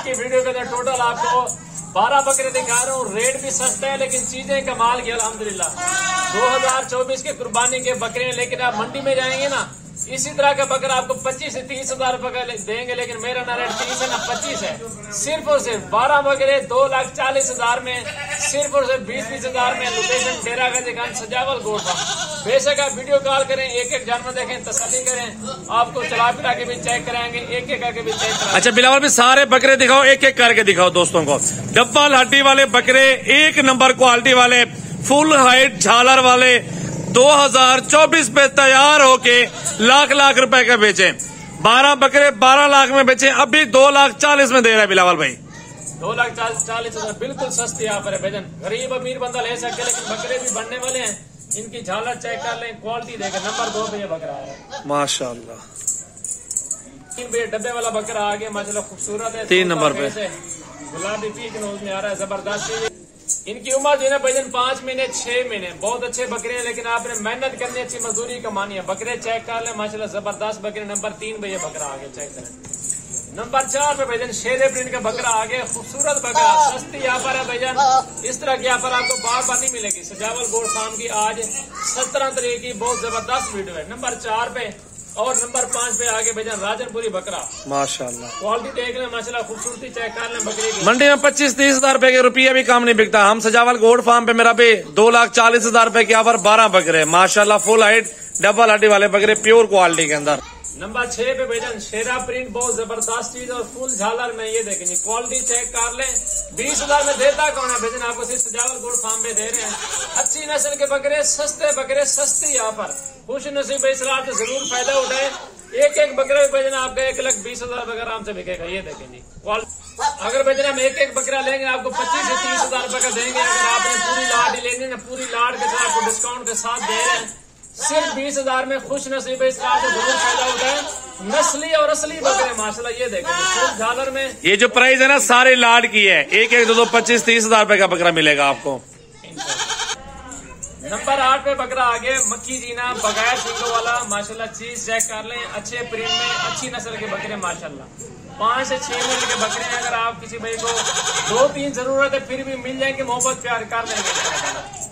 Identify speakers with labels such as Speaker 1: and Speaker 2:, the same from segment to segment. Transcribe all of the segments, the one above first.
Speaker 1: की वीडियो के अंदर टोटल आपको 12 बकरे दिखा रहा हूँ। रेट भी सस्ता है लेकिन चीजें कमाल की अल्हम्दुलिल्लाह। 2024 के कुर्बानी के बकरे हैं, लेकिन आप मंडी में जाएंगे ना इसी तरह का बकरा आपको 25 से 30 हजार रुपए का देंगे, लेकिन मेरा ना रेट 30 है ना 25 है। सिर्फ और सिर्फ 12 बकरे 2,40,000 में, सिर्फ और सिर्फ 20-20 हजार में। लोकेशन डेरा गाजी खान सजावल गोट फार्म। बेशक आप वीडियो कॉल करें, एक एक जानवर देखें, तसल्ली करें, आपको चला फिरा के भी चेक कराएंगे, एक एक करके भी चेक कराएंगे।
Speaker 2: अच्छा बिलावल भी सारे बकरे दिखाओ, एक एक करके दिखाओ दोस्तों को। डब्बल हड्डी वाले बकरे, एक नंबर क्वालिटी वाले, फुल हाइट झालर वाले, 2024 पे तैयार होके लाख लाख रुपए का बेचे। 12 बकरे 12 लाख में बेचे, अभी 2,40,000 में दे रहा है बिलावल भाई।
Speaker 1: 2,40,000 बिल्कुल सस्ती यहाँ पर है भजन। गरीब अमीर बंदा ले सकते, लेकिन बकरे भी बनने वाले हैं। इनकी झालर चेक कर लें, क्वालिटी देखें। नंबर 2 पे ये बकरा है
Speaker 2: माशाल्लाह।
Speaker 1: 3 पे डब्बे वाला बकरा आ गया माशाल्लाह, खूबसूरत है।
Speaker 2: 3 नंबर पे
Speaker 1: गुलाबी पीक नोज में आ रहा है, जबरदस्त। इनकी उम्र जो है ना भजन 5 महीने 6 महीने। बहुत अच्छे बकरे हैं, लेकिन आपने मेहनत करनी, अच्छी मजदूरी कमानी है। बकरे चेक कर ले माशाल्लाह, जबरदस्त बकरे। नंबर 3 पे ये बकरा आ गया, चेक करें। नंबर 4 पे भजन शेरे प्रिंट का बकरा आ गया, खूबसूरत बकरा, सस्ती यहाँ पर है भजन। इस तरह की यहाँ पर आपको बार बार नहीं मिलेगी। सजावल गोट फार्म की आज 17 तारीख की बहुत जबरदस्त वीडियो है। नंबर 4 पे और नंबर 5 पे आगे भजन राजनपुरी बकरा माशाल्लाह। क्वालिटी देख लें माशाल्लाह, खूबसूरती चेक कर लें बकरी की।
Speaker 2: मंडी में 25-30 हजार रुपए के रुपये भी काम नहीं बिकता। हम सजावल गोट फार्म पे मेरा भी 2,40,000 रुपए की ऑफर 12 बकरे माशाल्लाह, फुल हाइट डबल हड्डी वाले बकरे, प्योर क्वालिटी के अंदर।
Speaker 1: नंबर 6 पे भजन शेरा प्रिंट, बहुत जबरदस्त चीज और फुल झालर में। ये देखेंगे क्वालिटी चेक कर लें। 20,000 में देता कौन है भजन, आपको सिर्फ सजावल गोट फार्म पे दे रहे हैं। अच्छी नस्ल के बकरे, सस्ते बकरे, सस्ती यहाँ पर। खुश नसीब इसरार से जरूर फायदा उठाए। एक एक बकरे भजन आपका 1,20,000 बकरा आराम से बिकेगा। ये देखेंगे अगर भजन हम एक एक बकरा लेंगे आपको 25 से 30 हजार रुपए का देंगे। अगर आपने पूरी लाड ही लेंगे ना, पूरी लाड के साथ आपको डिस्काउंट के साथ दे रहे हैं। सिर्फ 20,000 में खुश नसीब इस रात से जरूर फायदा उठाए। नस्ली और असली बकरे माशाल्लाह, ये देखेंगे सिर्फ झालर में।
Speaker 2: ये जो प्राइस है ना सारे लाड की है, एक 25-30 हजार रुपए का बकरा मिलेगा आपको।
Speaker 1: नंबर 8 पे बकरा आगे मक्खी जीना बगैर सींगों वाला माशाल्लाह, चीज चेक कर लें। अच्छे प्रिंट में अच्छी नस्ल के बकरे माशाल्लाह, 5 से 6 महीने के बकरे हैं। अगर आप किसी भाई को 2-3 जरूरत है फिर भी मिल जाएंगे, मोहब्बत प्यार कर देंगे।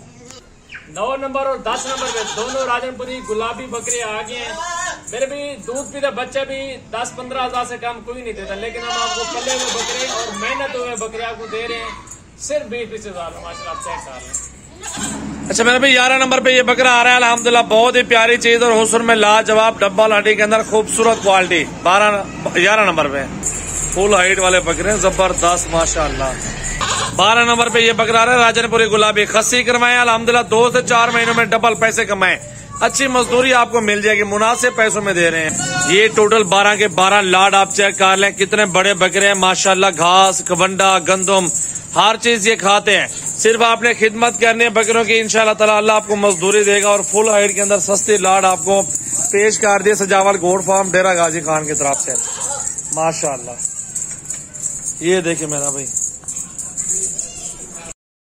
Speaker 1: 9 नंबर और 10 नंबर पे दोनों राजनपुरी गुलाबी बकरे आ गए हैं। मेरे भी दूध पीता बच्चा भी 10-15 हजार से कम कोई नहीं देता, लेकिन हम आपको पले हुए बकरे और मेहनत हुए बकरे आपको दे रहे हैं सिर्फ 20-25 हजार माशाल्लाह, चेक कर लें।
Speaker 2: अच्छा मेरा भाई 11 नंबर पे ये बकरा आ रहा है अल्हम्दुलिल्लाह, बहुत ही प्यारी चीज और हुस्न में लाजवाब, डब्बल हड्डी के अंदर खूबसूरत क्वालिटी। 11 नंबर पे फुल हाइट वाले बकरे जबरदस्त माशाल्लाह। 12 नंबर पे ये बकरा आ रहा है राजनपुरी गुलाबी, खस्सी करवाए अल्हम्दुलिल्लाह, 2 से 4 महीनों में डबल पैसे कमाए। अच्छी मजदूरी आपको मिल जाएगी, मुनासिब पैसों में दे रहे हैं। ये टोटल 12 के 12 लाड आप चेक कर लें, कितने बड़े बकरे हैं माशाल्लाह। घास, कवंडा, गंदम हर चीज ये खाते हैं। सिर्फ आपने खिदमत करनी है बकरों की, इंशाल्लाह ताला अल्लाह आपको मजदूरी देगा। और फुल हाइट के अंदर सस्ती लाड आपको पेश कर दिए सजावल गोट फार्म डेरा गाजी खान की तरफ से माशाल्लाह। ये देखिए मेरा भाई